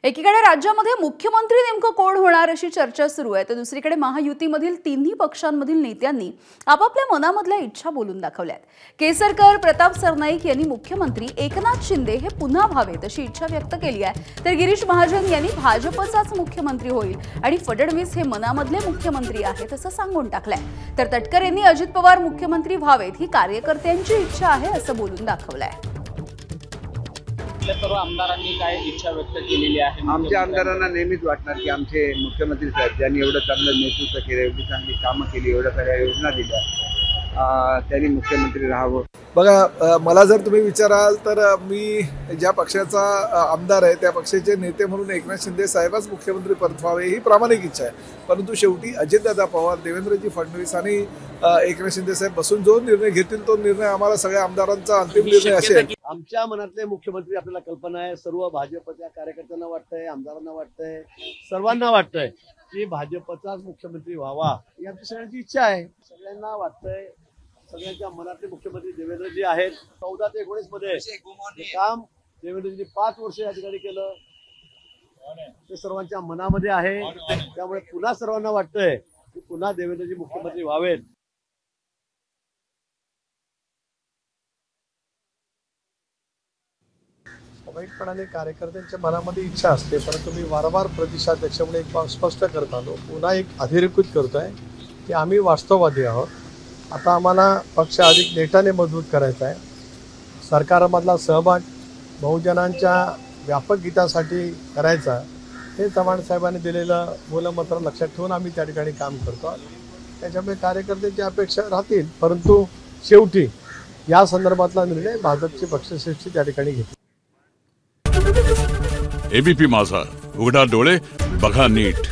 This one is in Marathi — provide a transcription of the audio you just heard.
एकीकडे राज्यामध्ये मुख्यमंत्री नेमकं कोण होणार अशी चर्चा सुरू आहे, तर दुसरीकडे महायुतीमधील तिन्ही पक्षांमधील नेत्यांनी आपापल्या मनामधल्या इच्छा बोलून दाखवल्यात। केसरकर, प्रताप सरनाईक यांनी मुख्यमंत्री एकनाथ शिंदे हे पुन्हा व्हावेत अशी इच्छा व्यक्त केली आहे, तर गिरीश महाजन यांनी भाजपचाच मुख्यमंत्री होईल आणि फडणवीस हे मनामधले मुख्यमंत्री आहेत असं सांगून टाकलंय। तर तटकर यांनी अजित पवार मुख्यमंत्री व्हावेत ही कार्यकर्त्यांची इच्छा आहे असं बोलून दाखवलंय। सर्व आमदारांनी काय इच्छा व्यक्त केलेली आहे? आमच्या आमदारांना नेहमीच वाटणार की आमचे मुख्यमंत्री साहेब ज्यांनी एवढं चांगलं नेतृत्व केलं, एवढी चांगली कामं केली, एवढ्या साऱ्या योजना दिल्या, त्यांनी मुख्यमंत्री राहावं। बघा, मला जर तुम्ही विचाराल तर मी ज्या पक्षाचा आमदार आहे त्या पक्षाचे नेते म्हणून एकनाथ शिंदे साहेबच मुख्यमंत्री परतवावे ही प्रामाणिक इच्छा आहे, परंतु शेवटी अजितदादा पवार, देवेंद्रजी फडणवीस आणि एकनाथ शिंदे साहेब बसून जो निर्णय घेतील तो निर्णय आम्हाला सगळ्या आमदारांचा अंतिम निर्णय असेल। आमच्या मनातले मुख्यमंत्री आपल्याला कल्पना आहे, सर्व भाजपच्या कार्यकर्त्यांना वाटतंय, आमदारांना वाटतंय, सर्वांना वाटतंय की भाजपचाच मुख्यमंत्री व्हावा ही आमची सगळ्यांची इच्छा आहे। सगळ्यांना वाटतंय, सगळ्यांच्या मनातले मुख्यमंत्री देवेंद्रजी आहेत। 14 ते 19 मध्ये काम देवेंद्रजी 5 वर्ष या ठिकाणी केलं, ते सर्वांच्या मनामध्ये आहे। त्यामुळे पुन्हा सर्वांना वाटतंय की पुन्हा देवेंद्रजी मुख्यमंत्री व्हावेत। स्वाभाविकपणाने कार्यकर्त्यांच्या मनामध्ये इच्छा असते, परंतु मी वारंवार प्रदेशाध्यक्षामुळे एक बाब स्पष्ट करत आलो, पुन्हा एक अधोरेखित करतोय की आम्ही वास्तववादी आहोत। आता आम्हाला पक्ष अधिक नेटाने मजबूत करायचा आहे। सरकारमधला सहभाग बहुजनांच्या व्यापक हितासाठी करायचा, हे चव्हाण साहेबांनी दिलेलं मूलमंत्र लक्षात ठेवून आम्ही त्या ठिकाणी काम करतो। त्याच्यामुळे कार्यकर्त्यांची अपेक्षा राहतील, परंतु शेवटी या संदर्भातला निर्णय भाजपची पक्षश्रेष्ठी त्या ठिकाणी घेतली। एबीपी माझा, उघडा डोळे बघा नीट।